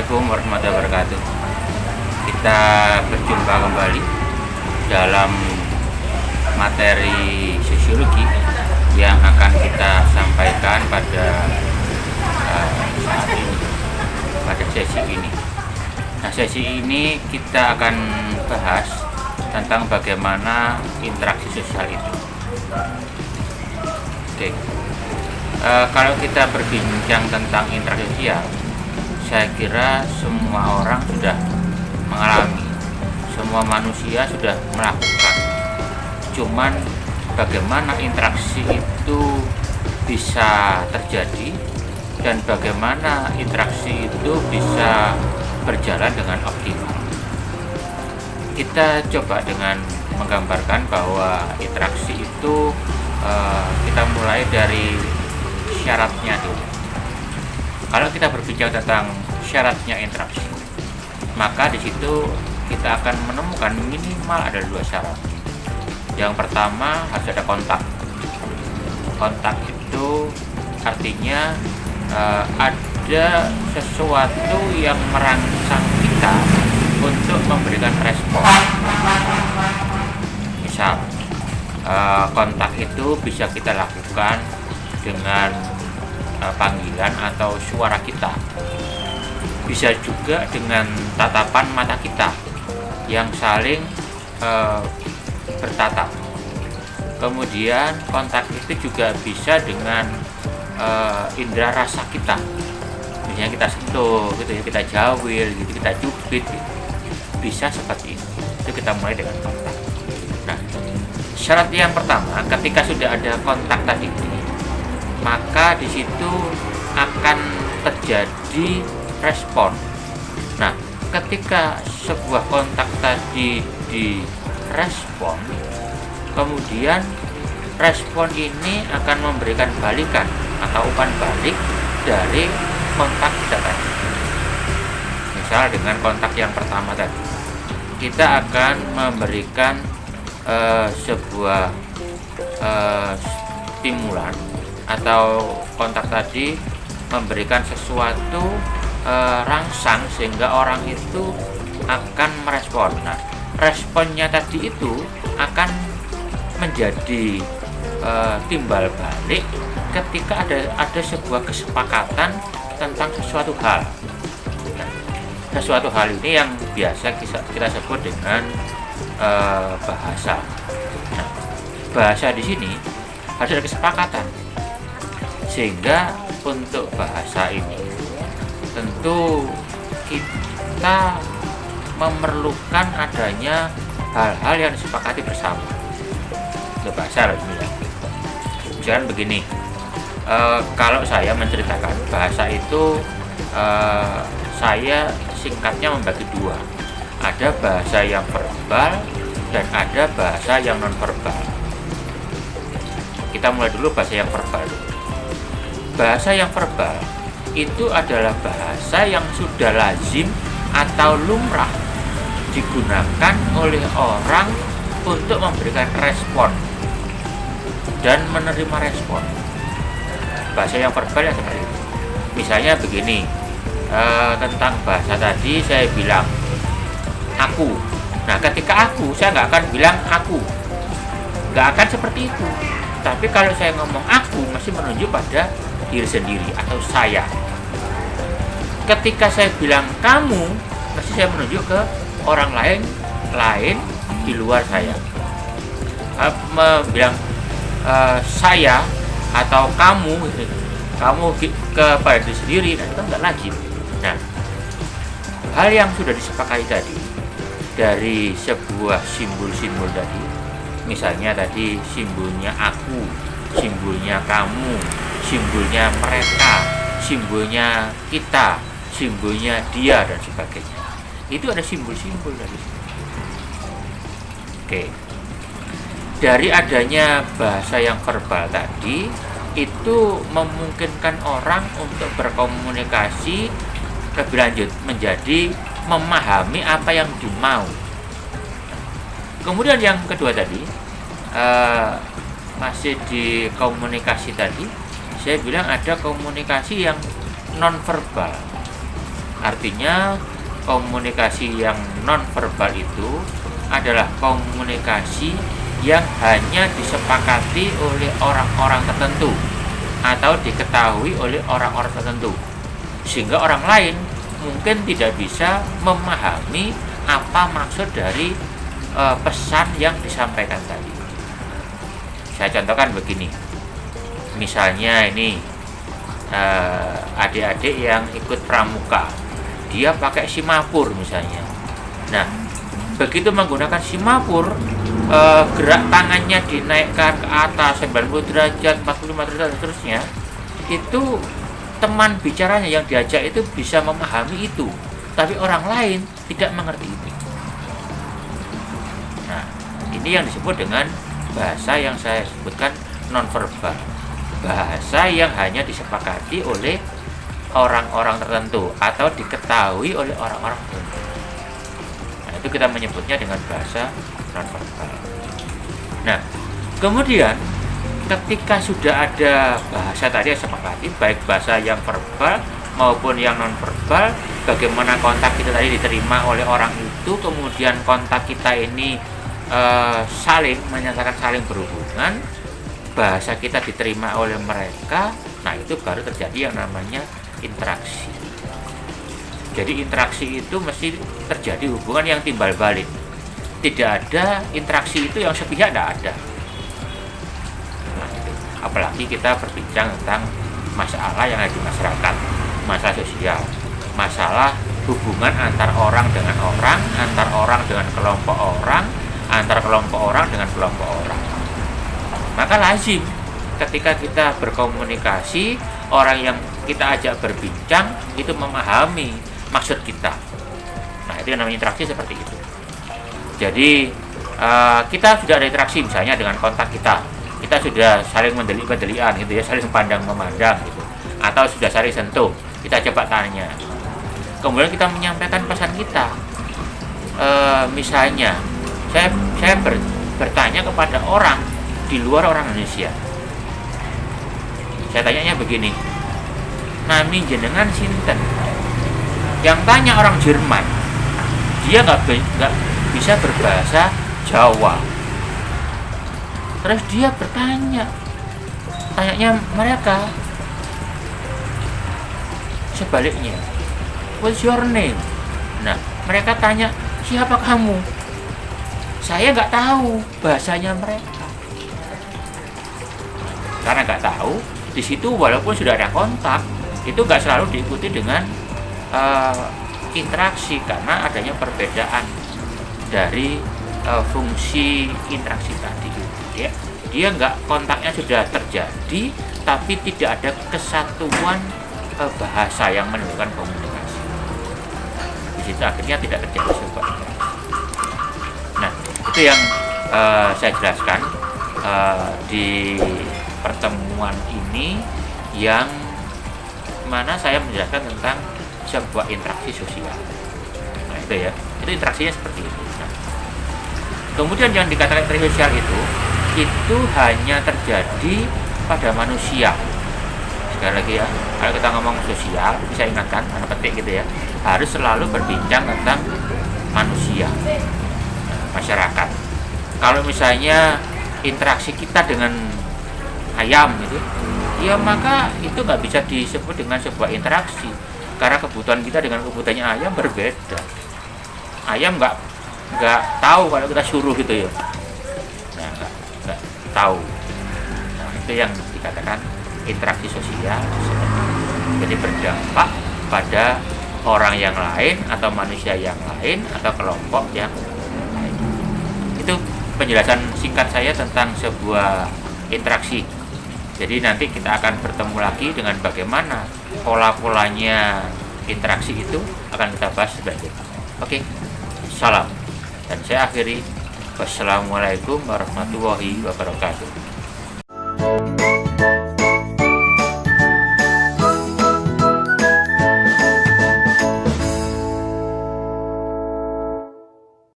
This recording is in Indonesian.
Assalamualaikum warahmatullahi wabarakatuh. Kita berjumpa kembali dalam materi sosiologi yang akan kita sampaikan pada saat ini, pada sesi ini. Nah, sesi ini kita akan bahas tentang bagaimana interaksi sosial itu. Oke. Kalau kita berbincang tentang interaksi sosial, saya kira semua orang sudah mengalami, semua manusia sudah melakukan. Cuman bagaimana interaksi itu bisa terjadi dan bagaimana interaksi itu bisa berjalan dengan optimal. Kita coba dengan menggambarkan bahwa interaksi itu kita mulai dari syaratnya dulu. Kalau kita berbicara tentang syaratnya interaksi, maka di situ kita akan menemukan minimal ada 2 syarat. Yang pertama harus ada kontak. Kontak itu artinya ada sesuatu yang merangsang kita untuk memberikan respon. Misal, kontak itu bisa kita lakukan dengan panggilan atau suara kita, bisa juga dengan tatapan mata kita yang saling bertatap. Kemudian kontak itu juga bisa dengan indera rasa kita, misalnya kita sentuh gitu ya, kita jawil gitu, kita cubit gitu. Bisa seperti itu kita mulai dengan kontak. Nah, syarat yang pertama, ketika sudah ada kontak tadi, maka di situ akan terjadi respon. Nah, ketika sebuah kontak tadi direspon, kemudian respon ini akan memberikan balikan atau umpan balik dari kontak kita tadi. Misal dengan kontak yang pertama tadi, kita akan memberikan sebuah stimulan, atau kontak tadi memberikan sesuatu rangsang sehingga orang itu akan merespon. Nah, responnya tadi itu akan menjadi timbal balik ketika ada sebuah kesepakatan tentang sesuatu hal. Nah, sesuatu hal ini yang biasa kita sebut dengan bahasa. Nah, bahasa di sini harus ada kesepakatan. Sehingga untuk bahasa ini tentu kita memerlukan adanya hal-hal yang disepakati bersama. Untuk bahasa loh ini ya. Misalkan begini, kalau saya menceritakan bahasa itu, saya singkatnya membagi 2. Ada bahasa yang verbal dan ada bahasa yang non verbal. Kita mulai dulu bahasa yang verbal dulu. Bahasa yang verbal itu adalah bahasa yang sudah lazim atau lumrah digunakan oleh orang untuk memberikan respon dan menerima respon. Bahasa yang verbal yang seperti itu. Misalnya begini, tentang bahasa tadi saya bilang aku. Nah, ketika aku, saya nggak akan bilang aku, nggak akan seperti itu. Tapi kalau saya ngomong aku, masih menunjuk pada diri sendiri atau saya. Ketika saya bilang kamu, pasti saya menunjuk ke orang lain di luar saya. Bilang saya atau kamu kepada diri sendiri, nah itu enggak lazim. Nah, hal yang sudah disepakati tadi dari sebuah simbol-simbol tadi, misalnya tadi simbolnya aku, simbolnya kamu, simbolnya mereka, simbolnya kita, simbolnya dia, dan sebagainya. Itu ada simbol-simbol dari situ. Oke. Dari adanya bahasa yang verbal tadi, itu memungkinkan orang untuk berkomunikasi lebih lanjut, menjadi memahami apa yang dimau. Kemudian yang kedua tadi, masih di komunikasi tadi, saya bilang ada komunikasi yang non verbal. Artinya komunikasi yang nonverbal itu adalah komunikasi yang hanya disepakati oleh orang-orang tertentu atau diketahui oleh orang-orang tertentu, sehingga orang lain mungkin tidak bisa memahami apa maksud dari pesan yang disampaikan tadi. Saya contohkan begini, misalnya ini adik-adik yang ikut pramuka, dia pakai simapur misalnya. Nah, begitu menggunakan simapur, gerak tangannya dinaikkan ke atas 90 derajat, 45 derajat dan seterusnya, itu teman bicaranya yang diajak itu bisa memahami itu, tapi orang lain tidak mengerti itu. Nah, ini yang disebut dengan bahasa yang saya sebutkan nonverbal, bahasa yang hanya disepakati oleh orang-orang tertentu atau diketahui oleh orang-orang tertentu. Nah, itu kita menyebutnya dengan bahasa nonverbal. Nah, kemudian ketika sudah ada bahasa tadi yang sepakati, baik bahasa yang verbal maupun yang nonverbal, bagaimana kontak kita tadi diterima oleh orang itu, kemudian kontak kita ini saling menyatakan saling berhubungan, bahasa kita diterima oleh mereka. Nah, itu baru terjadi yang namanya interaksi. Jadi interaksi itu mesti terjadi hubungan yang timbal balik. Tidak ada interaksi itu yang sepihak, tidak ada. Nah, itu. Apalagi kita berbincang tentang masalah yang ada di masyarakat, masalah sosial, masalah hubungan antar orang dengan orang, antar orang dengan kelompok orang, antar kelompok orang dengan kelompok orang. Maka lazim ketika kita berkomunikasi, orang yang kita ajak berbincang itu memahami maksud kita. Nah, itu yang namanya interaksi seperti itu. Jadi kita sudah ada interaksi misalnya dengan kontak kita sudah saling mendelik-mendelian gitu ya, saling pandang memandang gitu, atau sudah saling sentuh, kita coba tanya. Kemudian kita menyampaikan pesan kita. Misalnya saya bertanya kepada orang di luar orang Indonesia. Saya tanyanya begini, nami jenengan sinten? Yang tanya orang Jerman, dia nggak bisa berbahasa Jawa. Terus dia tanyanya mereka sebaliknya, what's your name? Nah, mereka tanya, siapa kamu? Saya nggak tahu bahasanya mereka. Karena nggak tahu, di situ walaupun sudah ada kontak, itu nggak selalu diikuti dengan interaksi, karena adanya perbedaan dari fungsi interaksi tadi. Dia nggak, kontaknya sudah terjadi, tapi tidak ada kesatuan bahasa yang menentukan komunikasi. Di situ akhirnya tidak terjadi sebuah interaksi. Nah, itu yang saya jelaskan di pertemuan ini, yang mana saya menjelaskan tentang sebuah interaksi sosial. Nah, itu ya, itu interaksinya seperti itu. Nah, kemudian yang dikatakan interaksi sosial itu hanya terjadi pada manusia. Sekali lagi ya, kalau kita ngomong sosial, bisa ingatkan, tanda petik gitu ya, harus selalu berbincang tentang manusia, masyarakat. Kalau misalnya interaksi kita dengan ayam gitu, ya maka itu nggak bisa disebut dengan sebuah interaksi, karena kebutuhan kita dengan kebutuhannya ayam berbeda. Ayam nggak tahu kalau kita suruh gitu ya, nah, nggak tahu. Nah, itu yang dikatakan interaksi sosial. Jadi berdampak pada orang yang lain atau manusia yang lain atau kelompok yang lain. Itu penjelasan singkat saya tentang sebuah interaksi. Jadi nanti kita akan bertemu lagi dengan bagaimana pola-polanya interaksi itu akan kita bahas selanjutnya. Oke, salam. Dan saya akhiri, wassalamualaikum warahmatullahi wabarakatuh.